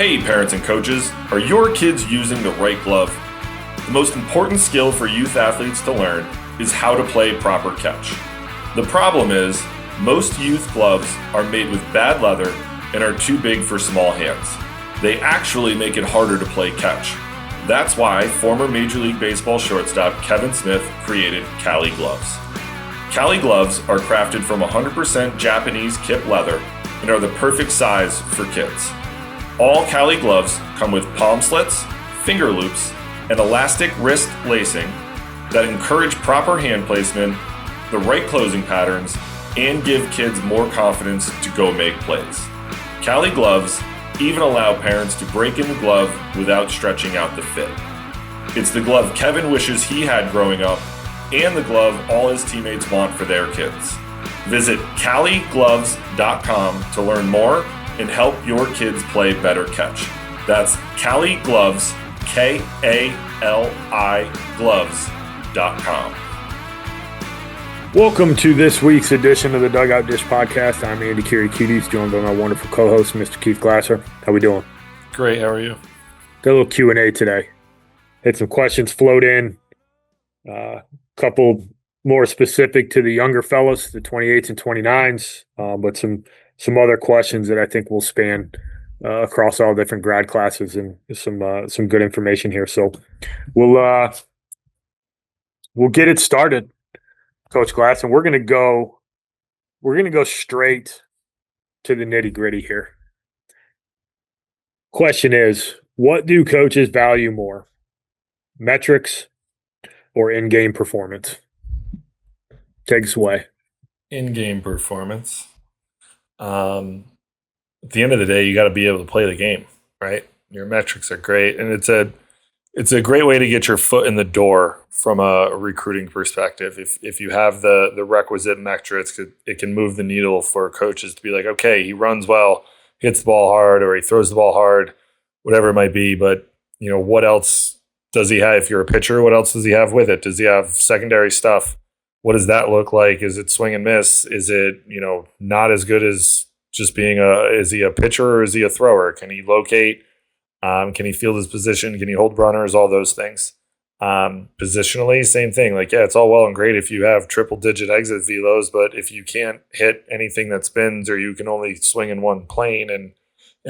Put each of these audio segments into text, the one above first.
Hey parents and coaches, are your kids using the right glove? The most important skill for youth athletes to learn is how to play proper catch. The problem is, most youth gloves are made with bad leather and are too big for small hands. They actually make it harder to play catch. That's why former Major League Baseball shortstop Kevin Smith created Cali gloves. Cali gloves are crafted from 100% Japanese kip leather and are the perfect size for kids. All Cali gloves come with palm slits, finger loops, and elastic wrist lacing that encourage proper hand placement, the right closing patterns, and give kids more confidence to go make plays. Cali gloves even allow parents to break in the glove without stretching out the fit. It's the glove Kevin wishes he had growing up, and the glove all his teammates want for their kids. Visit caligloves.com to learn more and help your kids play better catch. That's Cali Gloves, Kali gloves.com. Welcome to this week's edition of the Dugout Dish Podcast. I'm Andy Kirikides, joined by my wonderful co-host, Mr. Keith Glasser. How we doing? Great, how are you? Got a little Q&A today. Had some questions float in. A couple more specific to the younger fellas, the 28s and 29s, but some other questions that I think will span across all different grad classes and some good information here. So we'll get it started, Coach Glass, and we're gonna go straight to the nitty gritty here. Question is, what do coaches value more, metrics or in-game performance? Take us away. In-game performance. At the end of the day, you got to be able to play the game, right? Your metrics are great, and it's a great way to get your foot in the door from a recruiting perspective. If you have the requisite metrics, it can move the needle for coaches to be like, okay, he runs well, hits the ball hard, or he throws the ball hard, whatever it might be. But what else does he have? If you're a pitcher, what else does he have with it? Does he have secondary stuff? What does that look like? Is it swing and miss? Is it, not as good as just being is he a pitcher or is he a thrower? Can he locate? Can he field his position? Can he hold runners? All those things. Positionally, same thing. It's all well and great if you have triple digit exit velos, but if you can't hit anything that spins or you can only swing in one plane and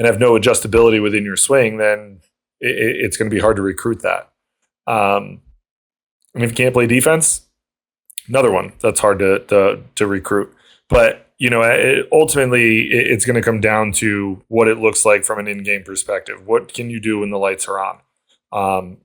have no adjustability within your swing, then it's going to be hard to recruit that. And if you can't play defense, another one that's hard to recruit. But ultimately, it's going to come down to what it looks like from an in-game perspective. What can you do when the lights are on?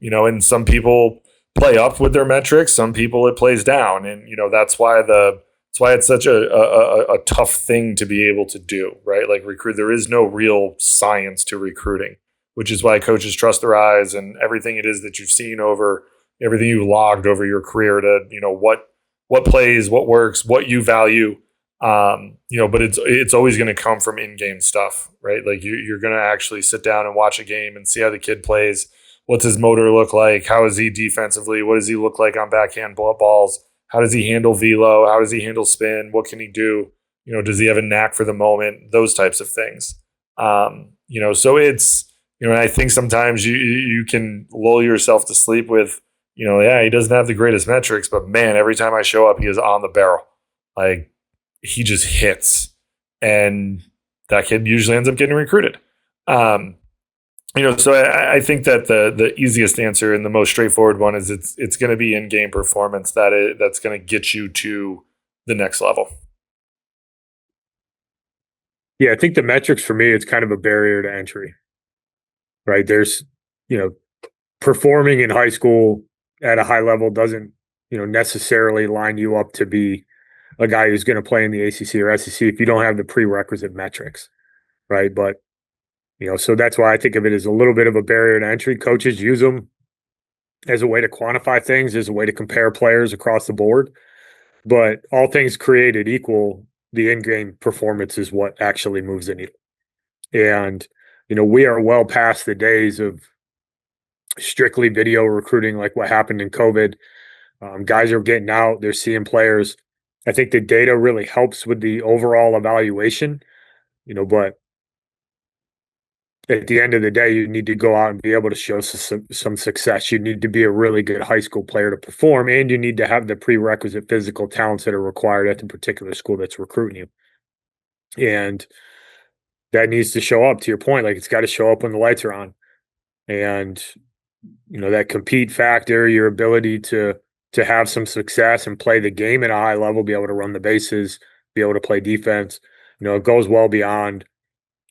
And some people play up with their metrics. Some people it plays down, and that's why it's such a tough thing to be able to do, right? Like recruit, there is no real science to recruiting, which is why coaches trust their eyes and everything it is that you've seen over everything you've logged over your career to what plays, what works, what you value. But it's always going to come from in-game stuff, right? Like you're going to actually sit down and watch a game and see how the kid plays. What's his motor look like? How is he defensively? What does he look like on backhand balls? How does he handle velo? How does he handle spin? What can he do? Does he have a knack for the moment? Those types of things. So it's, and I think sometimes you can lull yourself to sleep with, he doesn't have the greatest metrics, but man, every time I show up, he is on the barrel. Like, he just hits, and that kid usually ends up getting recruited. So I think that the easiest answer and the most straightforward one is it's going to be in-game performance that's going to get you to the next level. Yeah, I think the metrics for me, it's kind of a barrier to entry, right? There's, performing in high school at a high level doesn't, necessarily line you up to be a guy who's going to play in the ACC or SEC if you don't have the prerequisite metrics, right? But, so that's why I think of it as a little bit of a barrier to entry. Coaches use them as a way to quantify things, as a way to compare players across the board. But all things created equal, the in-game performance is what actually moves the needle. And, we are well past the days of strictly video recruiting like what happened in COVID. Guys are getting out, they're seeing players. I think the data really helps with the overall evaluation, but at the end of the day, you need to go out and be able to show some success. You need to be a really good high school player to perform, and you need to have the prerequisite physical talents that are required at the particular school that's recruiting you. And that needs to show up, to your point. Like, it's got to show up when the lights are on. And, that compete factor, your ability to have some success and play the game at a high level, be able to run the bases, be able to play defense, it goes well beyond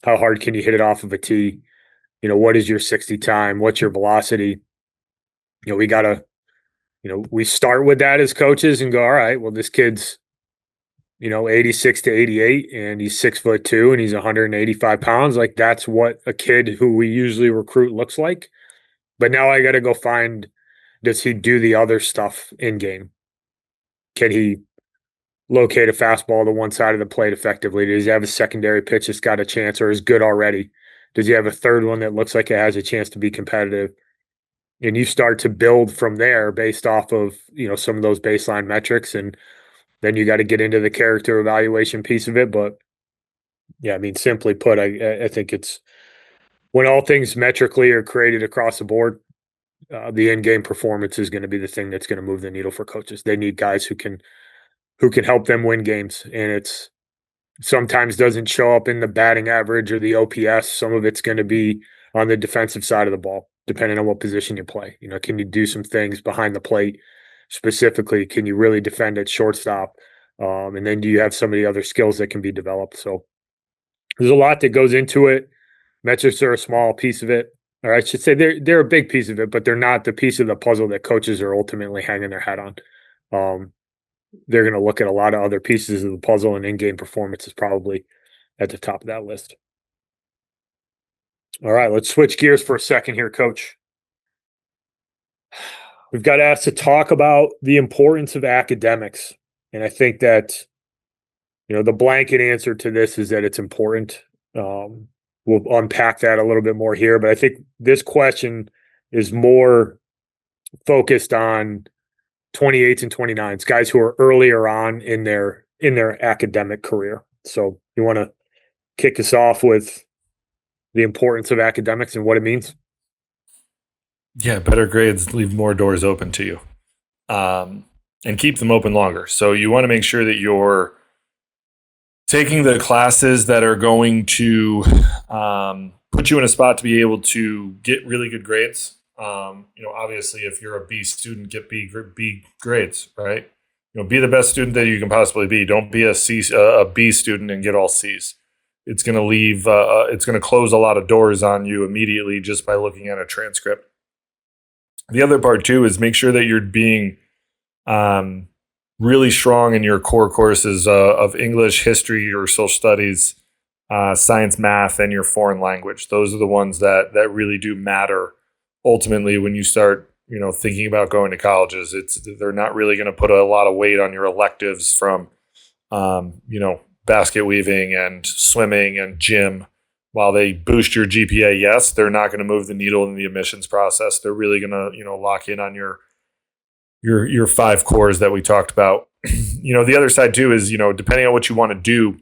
how hard can you hit it off of a tee. What is your 60 time? What's your velocity? We got to, we start with that as coaches and go, all right, well, this kid's, 86 to 88 and he's 6'2" and he's 185 pounds. Like, that's what a kid who we usually recruit looks like. But now I got to go find, does he do the other stuff in game? Can he locate a fastball to one side of the plate effectively? Does he have a secondary pitch that's got a chance or is good already? Does he have a third one that looks like it has a chance to be competitive? And you start to build from there based off of, some of those baseline metrics. And then you got to get into the character evaluation piece of it. But yeah, I mean, simply put, I think it's when all things metrically are created across the board, the in-game performance is going to be the thing that's going to move the needle for coaches. They need guys who can help them win games, and it's sometimes doesn't show up in the batting average or the OPS. Some of it's going to be on the defensive side of the ball, depending on what position you play. Can you do some things behind the plate? Specifically, can you really defend at shortstop? And then do you have some of the other skills that can be developed? So there's a lot that goes into it. Metrics are a small piece of it, or I should say they're a big piece of it, but they're not the piece of the puzzle that coaches are ultimately hanging their hat on. They're going to look at a lot of other pieces of the puzzle, and in-game performance is probably at the top of that list. All right, let's switch gears for a second here, Coach. We've got asked to talk about the importance of academics, and I think that the blanket answer to this is that it's important. We'll unpack that a little bit more here, but I think this question is more focused on 28s and 29s, guys who are earlier on in their academic career. So you want to kick us off with the importance of academics and what it means? Yeah, better grades leave more doors open to you, and keep them open longer. So you want to make sure that you're taking the classes that are going to put you in a spot to be able to get really good grades. Obviously, if you're a B student, get B grades, right? Be the best student that you can possibly be. Don't be a B student and get all C's. It's going to leave. It's going to close a lot of doors on you immediately just by looking at a transcript. The other part too is make sure that you're being really strong in your core courses of English, history, or social studies, science, math, and your foreign language. Those are the ones that really do matter ultimately when you start thinking about going to colleges. They're not really going to put a lot of weight on your electives from basket weaving and swimming and gym. While they boost your GPA, yes, they're not going to move the needle in the admissions process. They're really going to lock in on your 5 cores that we talked about. The other side too is depending on what you want to do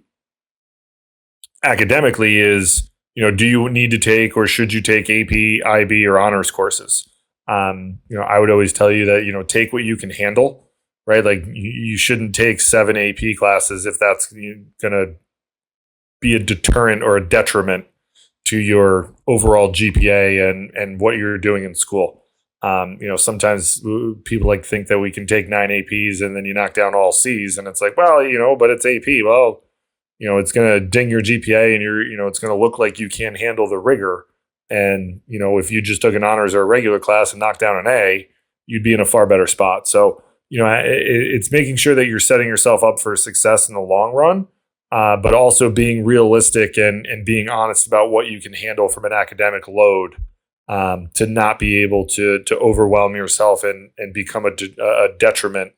academically is do you need to take or should you take AP, IB, or honors courses? I would always tell you that take what you can handle, right? Like you shouldn't take 7 AP classes if that's going to be a deterrent or a detriment to your overall GPA and what you're doing in school. Sometimes people like think that we can take 9 APs and then you knock down all C's, and it's like, well, but it's AP. Well, it's going to ding your GPA, and it's going to look like you can't handle the rigor. And if you just took an honors or a regular class and knocked down an A, you'd be in a far better spot. So it's making sure that you're setting yourself up for success in the long run. But also being realistic and being honest about what you can handle from an academic load, to not be able to overwhelm yourself and become a detriment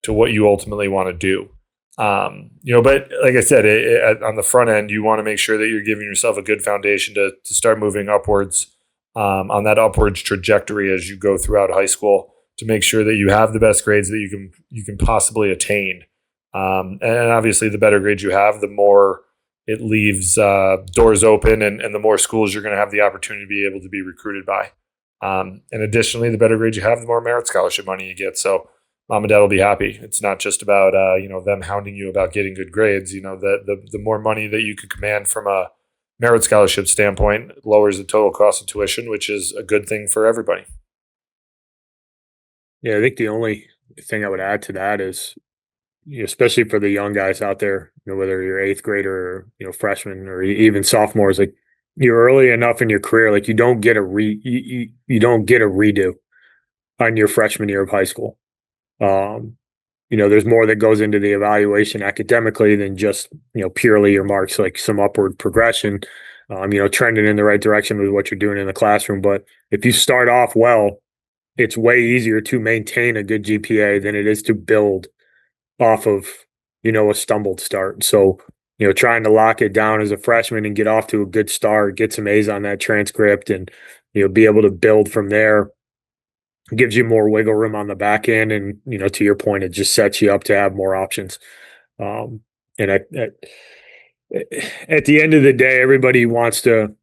to what you ultimately want to do. But like I said, on the front end, you want to make sure that you're giving yourself a good foundation to start moving upwards on that upwards trajectory as you go throughout high school, to make sure that you have the best grades that you can possibly attain. And obviously, the better grades you have, the more it leaves doors open, and the more schools you're going to have the opportunity to be able to be recruited by. And additionally, the better grades you have, the more merit scholarship money you get. So mom and dad will be happy. It's not just about them hounding you about getting good grades. The more money that you can command from a merit scholarship standpoint lowers the total cost of tuition, which is a good thing for everybody. Yeah, I think the only thing I would add to that is, especially for the young guys out there, whether you're eighth grader or freshman or even sophomores, like you're early enough in your career, like you don't get you don't get a redo on your freshman year of high school. Um, there's more that goes into the evaluation academically than just purely your marks, like some upward progression. Trending in the right direction with what you're doing in the classroom. But if you start off well, it's way easier to maintain a good GPA than it is to build off of, a stumbled start. So, trying to lock it down as a freshman and get off to a good start, get some A's on that transcript and, be able to build from there gives you more wiggle room on the back end. And, to your point, it just sets you up to have more options. And at the end of the day, everybody wants to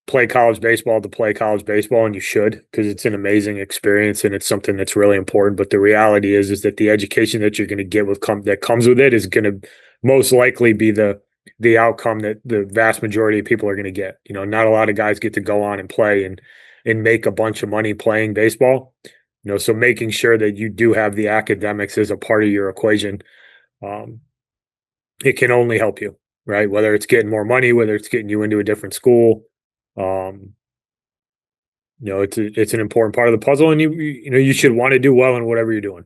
play college baseball to play college baseball, and you should, because it's an amazing experience and it's something that's really important. But the reality is that the education that you're going to get that comes with it is going to most likely be the outcome that the vast majority of people are going to get. Not a lot of guys get to go on and play and make a bunch of money playing baseball. So making sure that you do have the academics as a part of your equation, it can only help you, right? Whether it's getting more money, whether it's getting you into a different school. It's an important part of the puzzle, and you should want to do well in whatever you're doing.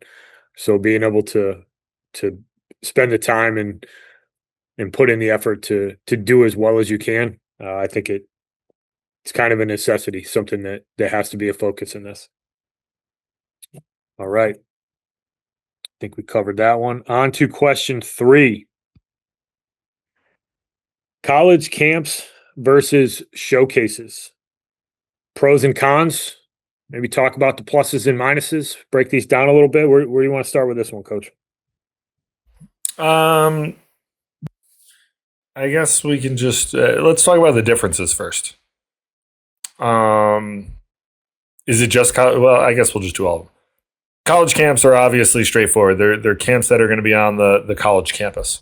So being able to spend the time and put in the effort to do as well as you can, I think it's kind of a necessity, something that has to be a focus in this. All right, I think we covered that one. On to question 3: college camps versus showcases. Pros and cons. Maybe talk about the pluses and minuses. Break these down a little bit. Where do you want to start with this one, Coach? I guess we can just let's talk about the differences first. Is it just college? Well, I guess we'll just do all of them. College camps are obviously straightforward. They're camps that are going to be on the college campus.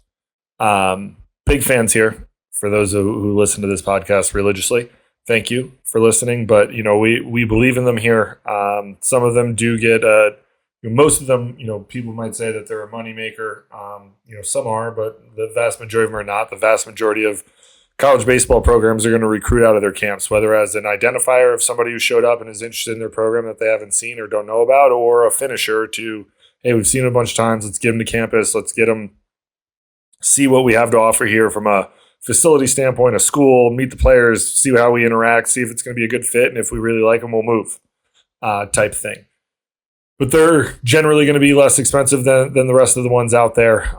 Big fans here for those who listen to this podcast religiously. Thank you for listening. But we believe in them here. Some of them do get most of them. People might say that they're a moneymaker. Some are, but the vast majority of them are not. The vast majority of college baseball programs are going to recruit out of their camps, whether as an identifier of somebody who showed up and is interested in their program that they haven't seen or don't know about, or a finisher to, hey, we've seen it a bunch of times. Let's get them to campus. Let's get them, see what we have to offer here from a facility standpoint, a school, meet the players, see how we interact, see if it's going to be a good fit. And if we really like them, we'll move type thing. But they're generally going to be less expensive than the rest of the ones out there.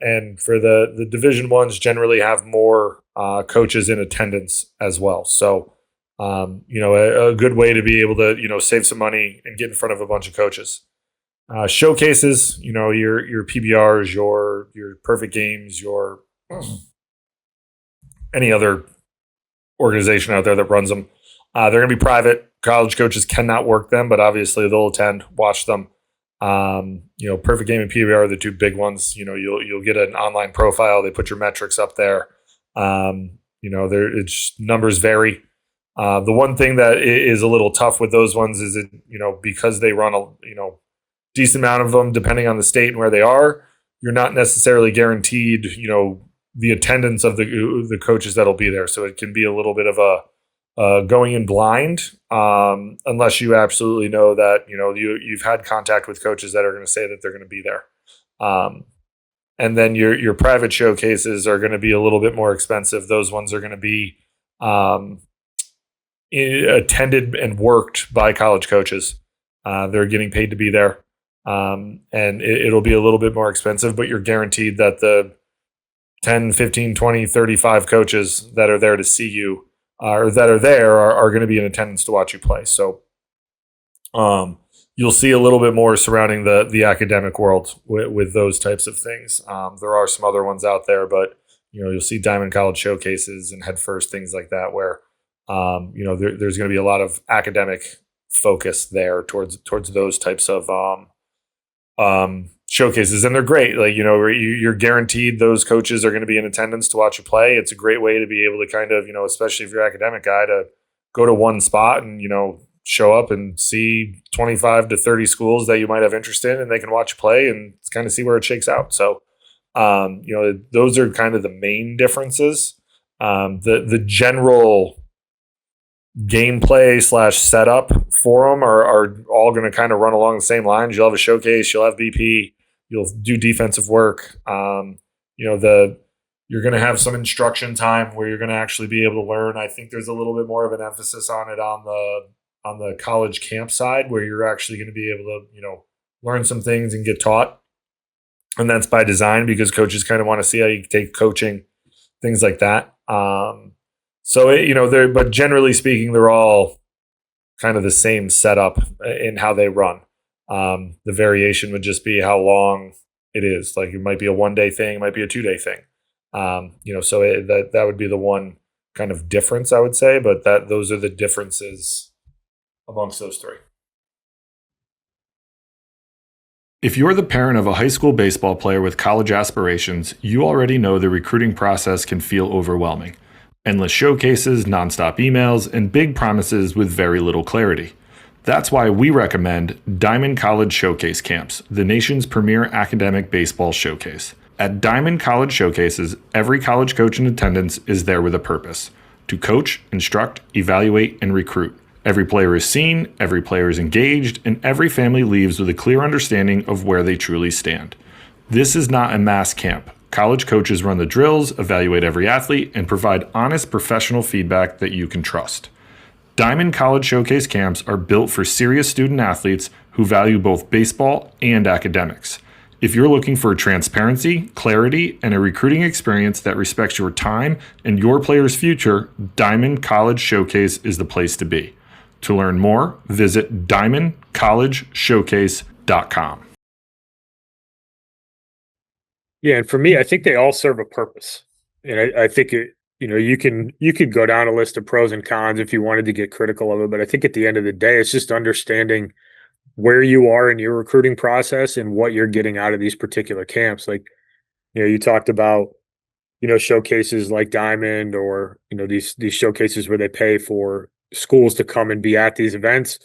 And for the Division ones, generally have more coaches in attendance as well. So, a good way to be able to, save some money and get in front of a bunch of coaches. Showcases, your PBRs, your perfect games, your any other organization out there that runs them. They're going to be private. College coaches cannot work them, but obviously they'll attend, watch them. Perfect Game and PBR are the two big ones. You'll get an online profile. They put your metrics up there. It's numbers vary. The one thing that is a little tough with those ones is because they run a decent amount of them, depending on the state and where they are, you're not necessarily guaranteed the attendance of the coaches that'll be there. So it can be a little bit of a going in blind, unless you absolutely know that you've had contact with coaches that are going to say that they're going to be there. And then your private showcases are going to be a little bit more expensive. Those ones are going to be attended and worked by college coaches. They're getting paid to be there, and it'll be a little bit more expensive, but you're guaranteed that the 10, 15, 20, 35 coaches that are there to see you or that are there are going to be in attendance to watch you play. So you'll see a little bit more surrounding the academic world with those types of things. There are some other ones out there, but You'll see Diamond College showcases and head first things like that, where there's going to be a lot of academic focus there towards those types of showcases, and they're great. Like you're guaranteed those coaches are going to be in attendance to watch you play. It's a great way to be able to kind of especially if you're an academic guy, to go to one spot and show up and see 25 to 30 schools that you might have interest in, and they can watch you play and kind of see where it shakes out. So those are kind of the main differences. The general gameplay / setup for them are all going to kind of run along the same lines. You'll have a showcase, you'll have BP, you'll do defensive work. You're going to have some instruction time where you're going to actually be able to learn. I think there's a little bit more of an emphasis on it on the college camp side, where you're actually going to be able to learn some things and get taught. And that's by design, because coaches kind of want to see how you take coaching, things like that. But generally speaking, they're all kind of the same setup in how they run. The variation would just be how long it is. Like it might be a 1-day thing, it might be a 2-day thing. That would be the one kind of difference, I would say. But those are the differences amongst those three. If you're the parent of a high school baseball player with college aspirations, you already know the recruiting process can feel overwhelming. Endless showcases, nonstop emails, and big promises with very little clarity. That's why we recommend Diamond College Showcase Camps, the nation's premier academic baseball showcase. At Diamond College Showcases, every college coach in attendance is there with a purpose: to coach, instruct, evaluate, and recruit. Every player is seen, every player is engaged, and every family leaves with a clear understanding of where they truly stand. This is not a mass camp. College coaches run the drills, evaluate every athlete, and provide honest professional feedback that you can trust. Diamond College Showcase camps are built for serious student athletes who value both baseball and academics. If you're looking for transparency, clarity, and a recruiting experience that respects your time and your player's future, Diamond College Showcase is the place to be. To learn more, visit diamondcollegeshowcase.com. Yeah, and for me, I think they all serve a purpose, and I think you could go down a list of pros and cons if you wanted to get critical of it, but I think at the end of the day, it's just understanding where you are in your recruiting process and what you're getting out of these particular camps. Like, you talked about showcases like Diamond, or these showcases where they pay for schools to come and be at these events.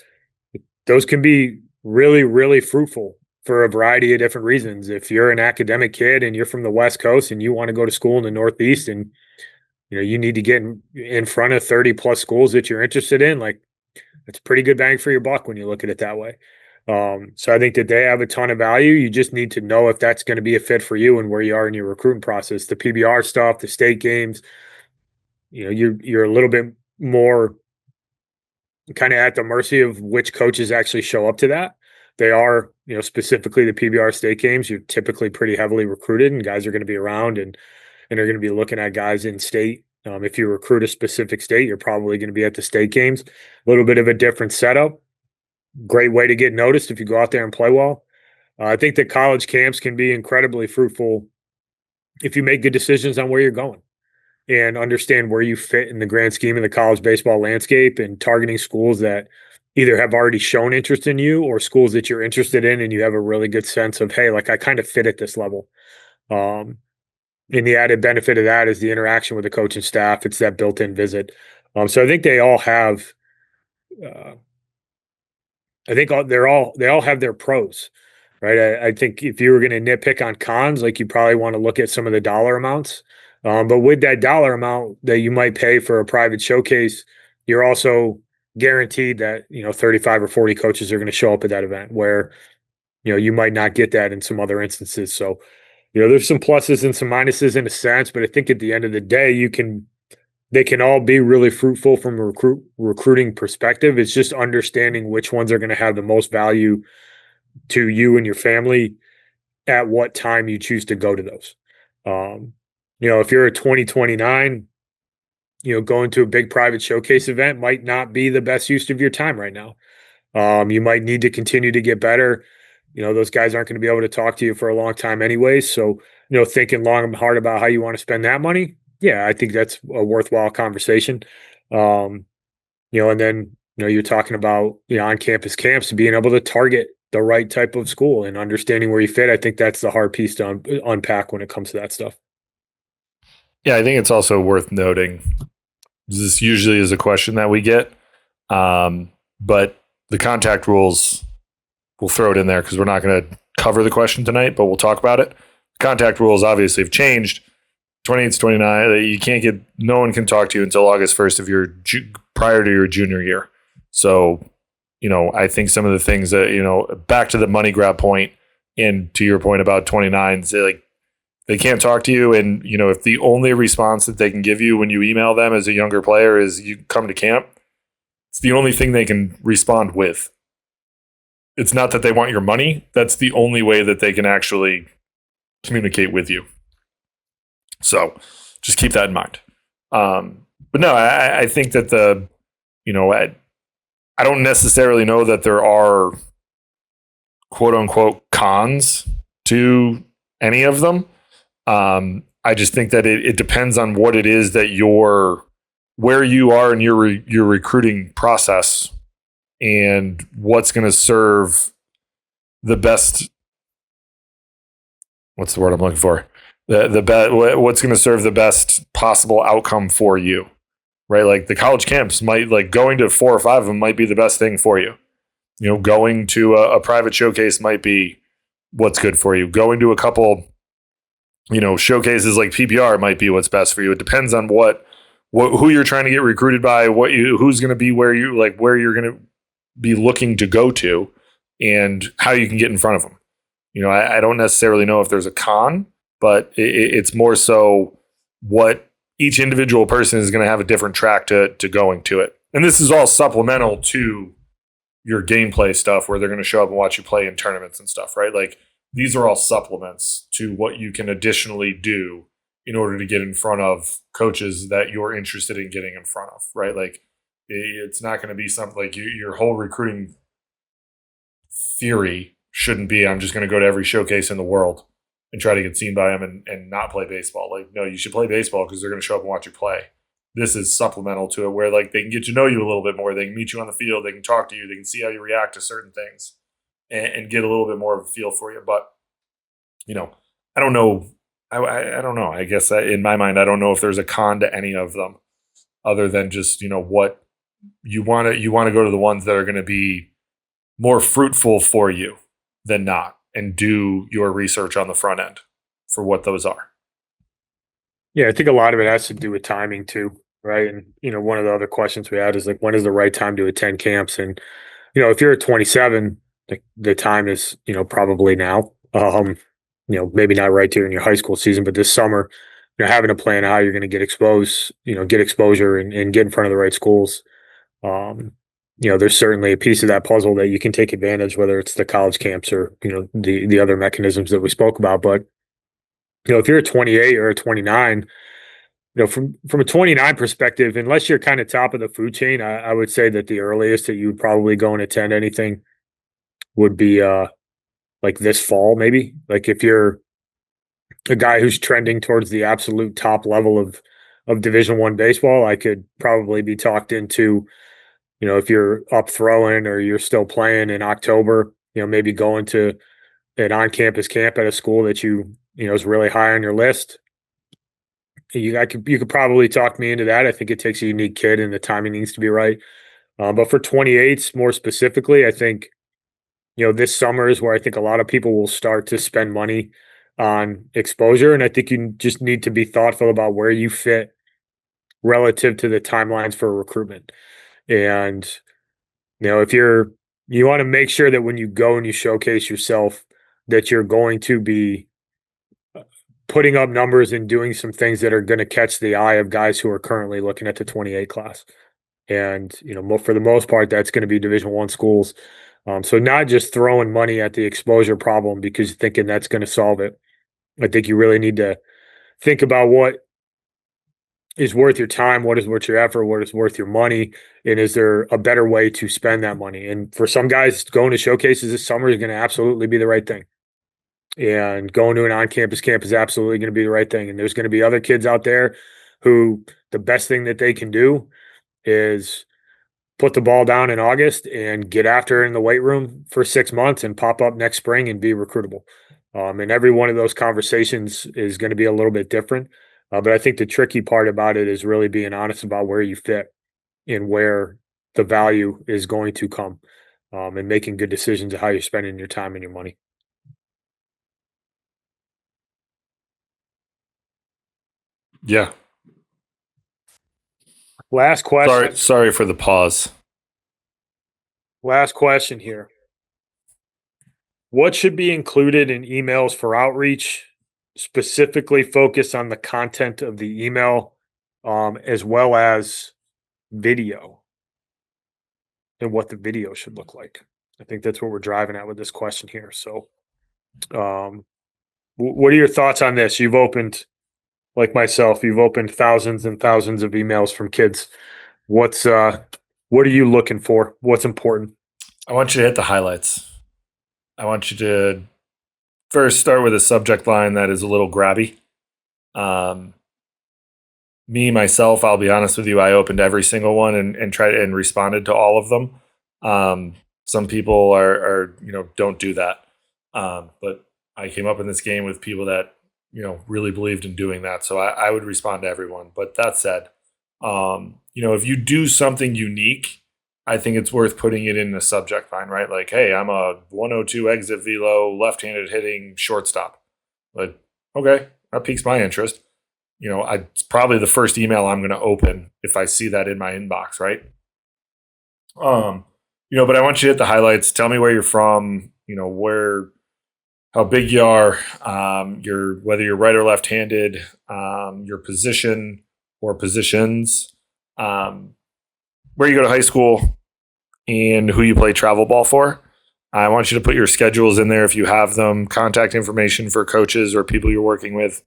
Those can be really, really fruitful for a variety of different reasons. If you're an academic kid and you're from the West Coast and you want to go to school in the Northeast, and you need to get in front of 30 plus schools that you're interested in, like, it's pretty good bang for your buck when you look at it that way. So I think that they have a ton of value. You just need to know if that's going to be a fit for you and where you are in your recruiting process. The PBR stuff, the state games, you're a little bit more kind of at the mercy of which coaches actually show up to that. They are, specifically the PBR state games, you're typically pretty heavily recruited, and guys are going to be around and are going to be looking at guys in state. If you recruit a specific state, you're probably going to be at the state games. A little bit of a different setup. Great way to get noticed if you go out there and play well. I think that college camps can be incredibly fruitful if you make good decisions on where you're going and understand where you fit in the grand scheme of the college baseball landscape, and targeting schools that either have already shown interest in you or schools that you're interested in and you have a really good sense of, hey, like, I kind of fit at this level. And the added benefit of that is the interaction with the coaching staff. It's that built-in visit. So I think they all have they all have their pros, right? I think if you were going to nitpick on cons, like, you probably want to look at some of the dollar amounts. But with that dollar amount that you might pay for a private showcase, you're also guaranteed that 35 or 40 coaches are going to show up at that event, where you might not get that in some other instances. So there's some pluses and some minuses in a sense, but I think at the end of the day, they can all be really fruitful from a recruiting perspective. It's just understanding which ones are going to have the most value to you and your family at what time you choose to go to those. If you're a 2029, going to a big private showcase event might not be the best use of your time right now. You might need to continue to get better. Those guys aren't going to be able to talk to you for a long time anyways. So thinking long and hard about how you want to spend that money, yeah, I think that's a worthwhile conversation. Um, and then, you're talking about, on campus camps, being able to target the right type of school and understanding where you fit. I think that's the hard piece to unpack when it comes to that stuff. Yeah, I think it's also worth noting this usually is a question that we get, but the contact rules, we'll throw it in there because we're not going to cover the question tonight, but we'll talk about it. Contact rules obviously have changed. 28 to 29, you can't get, no one can talk to you until August 1st of your prior to your junior year. So, I think some of the things that, back to the money grab point and to your point about 29s, they can't talk to you. And, if the only response that they can give you when you email them as a younger player is you come to camp, it's the only thing they can respond with. It's not that they want your money. That's the only way that they can actually communicate with you. So just keep that in mind. But no, I think that I don't necessarily know that there are quote unquote cons to any of them. I just think that it depends on what it is that where you are in your recruiting process and what's going to serve the best. What's the word I'm looking for? What's going to serve the best possible outcome for you, right? Like the college camps might, like going to 4 or 5 of them might be the best thing for you. Going to a private showcase might be what's good for you. Going to a couple, showcases like PPR might be what's best for you. It depends on who you're trying to get recruited by, who's going to be where you're going to be looking to go to, and how you can get in front of them. I don't necessarily know if there's a con, but it's more so what each individual person is going to have a different track to going to it. And this is all supplemental to your gameplay stuff where they're going to show up and watch you play in tournaments and stuff, right? Like these are all supplements to what you can additionally do in order to get in front of coaches that you're interested in getting in front of, right? Like it's not going to be something like your whole recruiting theory shouldn't be, I'm just going to go to every showcase in the world and try to get seen by them and not play baseball. Like, no, you should play baseball because they're going to show up and watch you play. This is supplemental to it where like they can get to know you a little bit more. They can meet you on the field. They can talk to you. They can see how you react to certain things and get a little bit more of a feel for you. But, I don't know. I don't know. I guess in my mind, I don't know if there's a con to any of them other than just, what you want to go to the ones that are going to be more fruitful for you than not, and do your research on the front end for what those are. Yeah, I think a lot of it has to do with timing too, right? And one of the other questions we had is like, when is the right time to attend camps? And if you're at 27, the time is probably now. Maybe not right during your high school season, but this summer, having a plan how you're going to get exposed, get exposure and get in front of the right schools. There's certainly a piece of that puzzle that you can take advantage, whether it's the college camps or the other mechanisms that we spoke about. But if you're a 28 or a 29, from a 29 perspective, unless you're kind of top of the food chain, I would say that the earliest that you would probably go and attend anything would be like this fall, maybe. Like if you're a guy who's trending towards the absolute top level of Division One baseball, I could probably be talked into, if you're up throwing or you're still playing in October, maybe going to an on-campus camp at a school that is really high on your list. You could probably talk me into that. I think it takes a unique kid, and the timing needs to be right. But for 28s more specifically, I think this summer is where I think a lot of people will start to spend money on exposure, and I think you just need to be thoughtful about where you fit relative to the timelines for recruitment. And if you want to make sure that when you go and you showcase yourself, that you're going to be putting up numbers and doing some things that are going to catch the eye of guys who are currently looking at the 28 class. And, for the most part, that's going to be Division One schools. So not just throwing money at the exposure problem because you're thinking that's going to solve it. I think you really need to think about what is worth your time, what is worth your effort, what is worth your money, and is there a better way to spend that money? And for some guys, going to showcases this summer is going to absolutely be the right thing. And going to an on-campus camp is absolutely going to be the right thing. And there's going to be other kids out there who the best thing that they can do is put the ball down in August and get after it in the weight room for 6 months and pop up next spring and be recruitable. And every one of those conversations is going to be a little bit different. But I think the tricky part about it is really being honest about where you fit and where the value is going to come, and making good decisions of how you're spending your time and your money. Yeah. Last question. Sorry for the pause. Last question here. What should be included in emails for outreach, specifically focus on the content of the email, as well as video and what the video should look like? I think that's what we're driving at with this question here. So, um, what are your thoughts on this? You've opened, like myself, you've opened thousands and thousands of emails from kids. What are you looking for? What's important? I want you to hit the highlights. I want you to first start with a subject line that is a little grabby. Um, myself, I'll be honest with you, I opened every single one and tried and responded to all of them. Some people are don't do that. But I came up in this game with people that really believed in doing that, so I would respond to everyone. But that said, if you do something unique, I think it's worth putting it in the subject line, right? Like, hey, I'm a 102 exit velo, left-handed hitting shortstop. Like, okay, that piques my interest. It's probably the first email I'm going to open if I see that in my inbox, right? But I want you to hit the highlights. Tell me where you're from. How big you are. Whether you're right or left-handed. Your position or positions. Where you go to high school, and who you play travel ball for. I want you to put your schedules in there if you have them, contact information for coaches or people you're working with,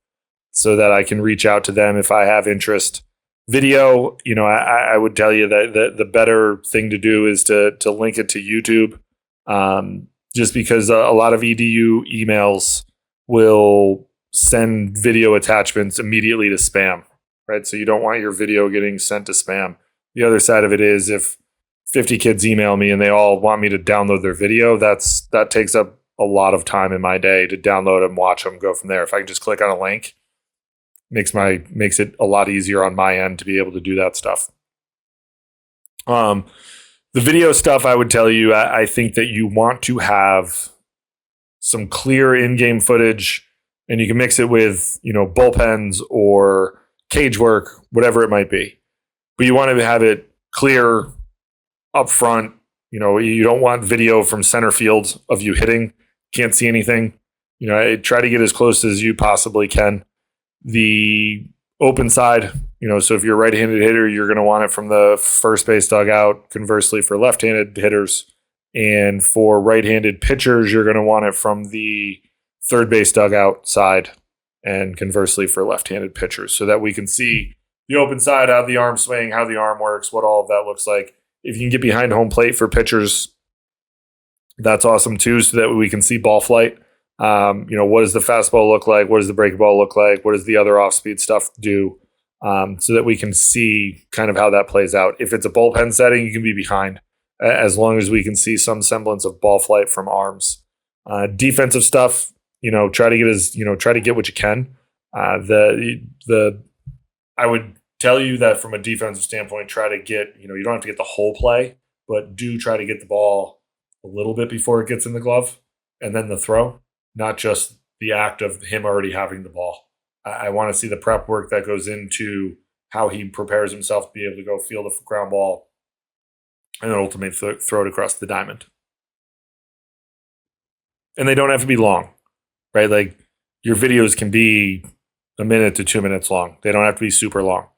so that I can reach out to them if I have interest. Video, I would tell you that the better thing to do is to link it to YouTube, just because a lot of EDU emails will send video attachments immediately to spam, right? So you don't want your video getting sent to spam. The other side of it is if 50 kids email me and they all want me to download their video, that takes up a lot of time in my day to download them, watch them, go from there. If I can just click on a link, makes it a lot easier on my end to be able to do that stuff. The video stuff, I would tell you, I think that you want to have some clear in-game footage, and you can mix it with bullpens or cage work, whatever it might be. But you want to have it clear up front. You don't want video from center field of you hitting. Can't see anything. Try to get as close as you possibly can. The open side, so if you're a right-handed hitter, you're going to want it from the first base dugout. Conversely, for left-handed hitters and for right-handed pitchers, you're going to want it from the third base dugout side. And conversely, for left-handed pitchers, so that we can see the open side, how the arm swing, how the arm works, what all of that looks like. If you can get behind home plate for pitchers, that's awesome too, so that we can see ball flight. What does the fastball look like? What does the breakball look like? What does the other off-speed stuff do? So that we can see kind of how that plays out. If it's a bullpen setting, you can be behind, as long as we can see some semblance of ball flight from arms. Defensive stuff, try to get what you can. I would tell you that from a defensive standpoint, try to get, you don't have to get the whole play, but do try to get the ball a little bit before it gets in the glove and then the throw, not just the act of him already having the ball. I want to see the prep work that goes into how he prepares himself to be able to go field a ground ball and then ultimately throw it across the diamond. And they don't have to be long, right? Like, your videos can be a minute to 2 minutes long. They don't have to be super long.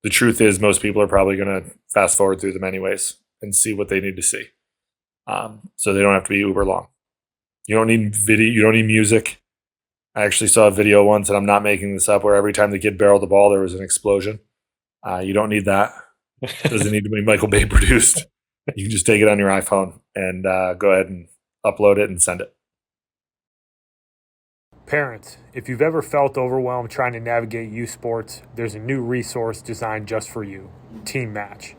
The truth is, most people are probably going to fast forward through them anyways and see what they need to see. So they don't have to be uber long. You don't need video. You don't need music. I actually saw a video once, and I'm not making this up, where every time the kid barreled the ball, there was an explosion. You don't need that. It doesn't need to be Michael Bay produced. You can just take it on your iPhone and go ahead and upload it and send it. Parents, if you've ever felt overwhelmed trying to navigate youth sports, there's a new resource designed just for you, Team Match.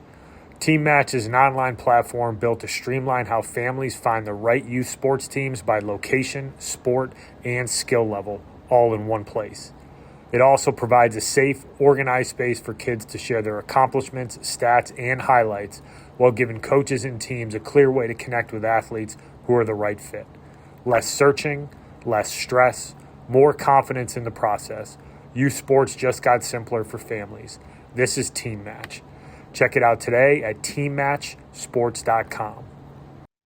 Team Match is an online platform built to streamline how families find the right youth sports teams by location, sport, and skill level, all in one place. It also provides a safe, organized space for kids to share their accomplishments, stats, and highlights while giving coaches and teams a clear way to connect with athletes who are the right fit. Less searching, less stress, more confidence in the process. Youth sports just got simpler for families. This is Team Match. Check it out today at teammatchsports.com.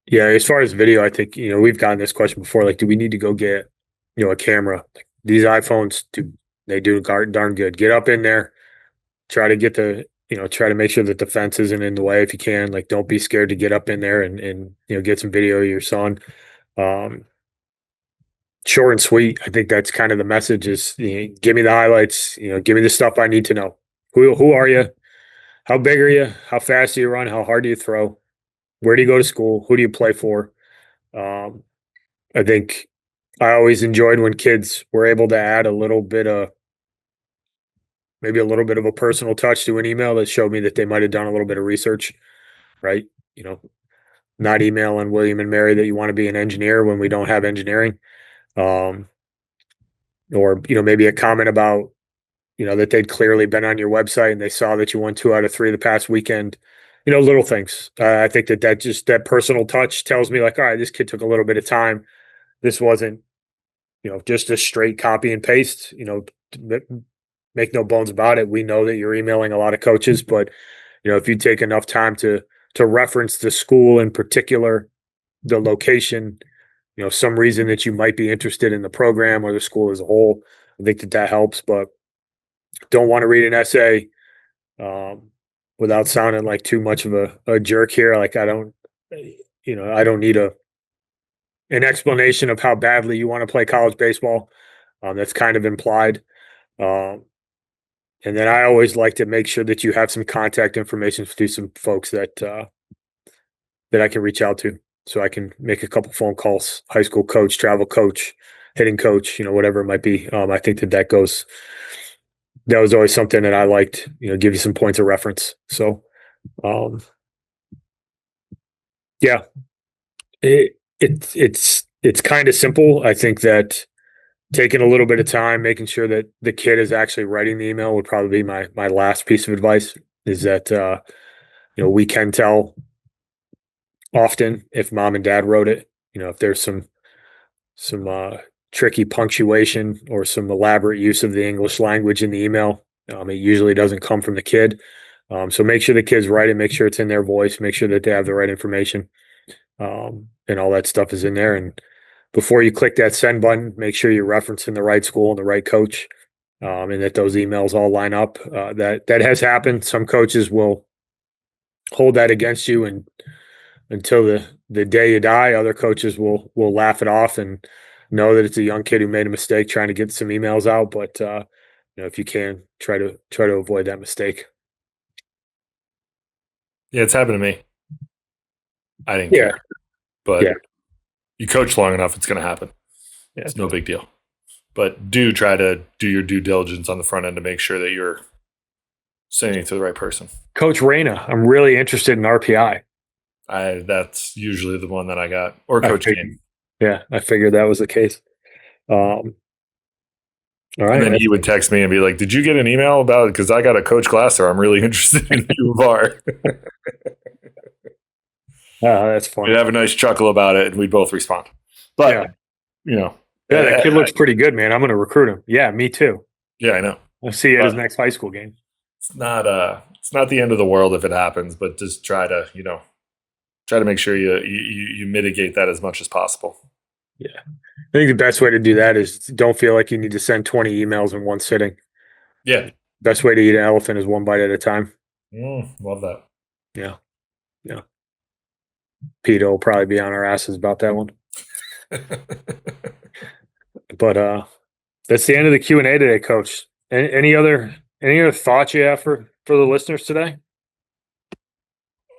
Yeah, as far as video, I think, we've gotten this question before. Like, do we need to go get, a camera? Like, these iPhones they do darn good. Get up in there, try to get try to make sure that the fence isn't in the way if you can. Like, don't be scared to get up in there and get some video of your son. Short and sweet. I think that's kind of the message is, give me the highlights, give me the stuff I need to know. Who are you? How big are you? How fast do you run? How hard do you throw? Where do you go to school? Who do you play for? I think I always enjoyed when kids were able to add maybe a little bit of a personal touch to an email that showed me that they might have done a little bit of research, right? Not emailing William and Mary that you want to be an engineer when we don't have engineering. Or, maybe a comment about, that they'd clearly been on your website and they saw that you won 2 out of 3 the past weekend. Little things. I think that personal touch tells me like, all right, this kid took a little bit of time. This wasn't, just a straight copy and paste. Make no bones about it. We know that you're emailing a lot of coaches, but if you take enough time to reference the school in particular, the location, some reason that you might be interested in the program or the school as a whole, I think that helps. But don't want to read an essay without sounding like too much of a jerk here. Like I don't need an explanation of how badly you want to play college baseball. That's kind of implied. And then I always like to make sure that you have some contact information through some folks that I can reach out to, so I can make a couple phone calls. High school coach, travel coach, hitting coach, whatever it might be. I think that was always something that I liked. Give you some points of reference. So, yeah, it's kind of simple. I think that taking a little bit of time, making sure that the kid is actually writing the email would probably be my last piece of advice. Is that we can tell often if mom and dad wrote it. If there's some tricky punctuation or some elaborate use of the English language in the email, it usually doesn't come from the kid. So make sure the kid's writing, make sure it's in their voice, make sure that they have the right information, and all that stuff is in there. And before you click that send button, make sure you're referencing the right school and the right coach, and that those emails all line up. That has happened. Some coaches will hold that against you and until the day you die. Other coaches will laugh it off and know that it's a young kid who made a mistake trying to get some emails out. But if you can, try to avoid that mistake. Yeah, it's happened to me. I didn't care, but you coach long enough, it's going to happen. Yeah. It's no big deal. But do try to do your due diligence on the front end to make sure that you're sending it to the right person. Coach Reyna, I'm really interested in RPI. That's usually the one that I got, or Coach Game. Yeah, I figured that was the case. All right. And then he would text me and be like, "Did you get an email about it? Because I got a Coach Glasser. I'm really interested in U of R." That's funny. We'd have a nice chuckle about it, and we'd both respond. But that kid looks pretty good, man. I'm going to recruit him. Yeah, me too. Yeah, I know. I'll see you at his next high school game. It's not the end of the world if it happens, but just try to make sure you mitigate that as much as possible. Yeah. I think the best way to do that is don't feel like you need to send 20 emails in one sitting. Yeah. Best way to eat an elephant is one bite at a time. Love that. Yeah. Yeah. Peter will probably be on our asses about that one. But that's the end of the Q&A today, Coach. Any other thoughts you have for the listeners today?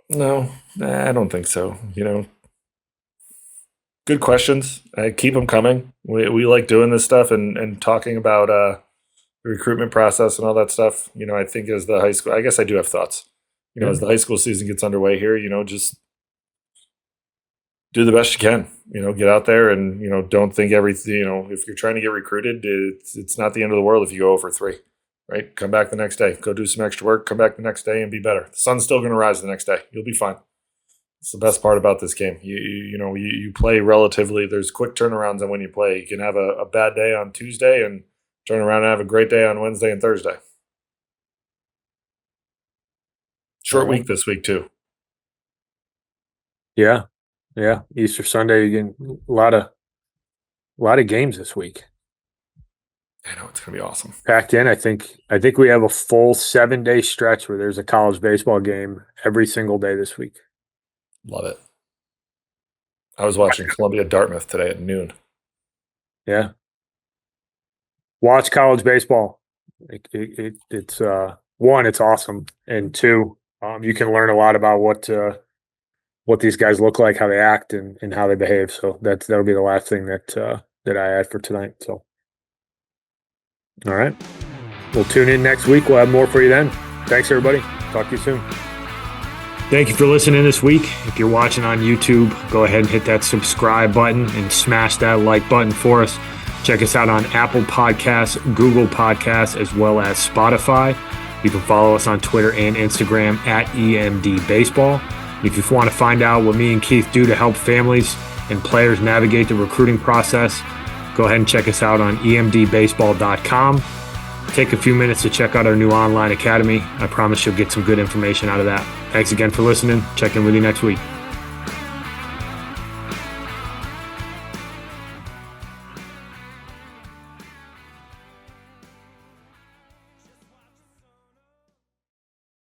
No, I don't think so. Good questions. Keep them coming. We like doing this stuff and talking about the recruitment process and all that stuff. I think as the high school, I guess I do have thoughts. Yeah. As the high school season gets underway here, just do the best you can. Get out there and don't think everything. If you're trying to get recruited, it's not the end of the world if you go over 3. Right? Come back the next day. Go do some extra work. Come back the next day and be better. The sun's still going to rise the next day. You'll be fine. It's the best part about this game. You play relatively. There's quick turnarounds on when you play. You can have a bad day on Tuesday and turn around and have a great day on Wednesday and Thursday. Short week this week too. Yeah. Easter Sunday again. A lot of games this week. I know it's gonna be awesome. Packed in. I think we have a full 7-day stretch where there's a college baseball game every single day this week. Love it. I was watching Columbia Dartmouth today at noon. Yeah. Watch college baseball. It's one, it's awesome, and two, you can learn a lot about what these guys look like, how they act, and how they behave. So that'll be the last thing that I add for tonight. So, all right, we'll tune in next week. We'll have more for you then. Thanks, everybody. Talk to you soon. Thank you for listening this week. If you're watching on YouTube, go ahead and hit that subscribe button and smash that like button for us. Check us out on Apple Podcasts, Google Podcasts, as well as Spotify. You can follow us on Twitter and Instagram at EMD Baseball. If you want to find out what me and Keith do to help families and players navigate the recruiting process, go ahead and check us out on emdbaseball.com. Take a few minutes to check out our new online academy. I promise you'll get some good information out of that. Thanks again for listening. Check in with you next week.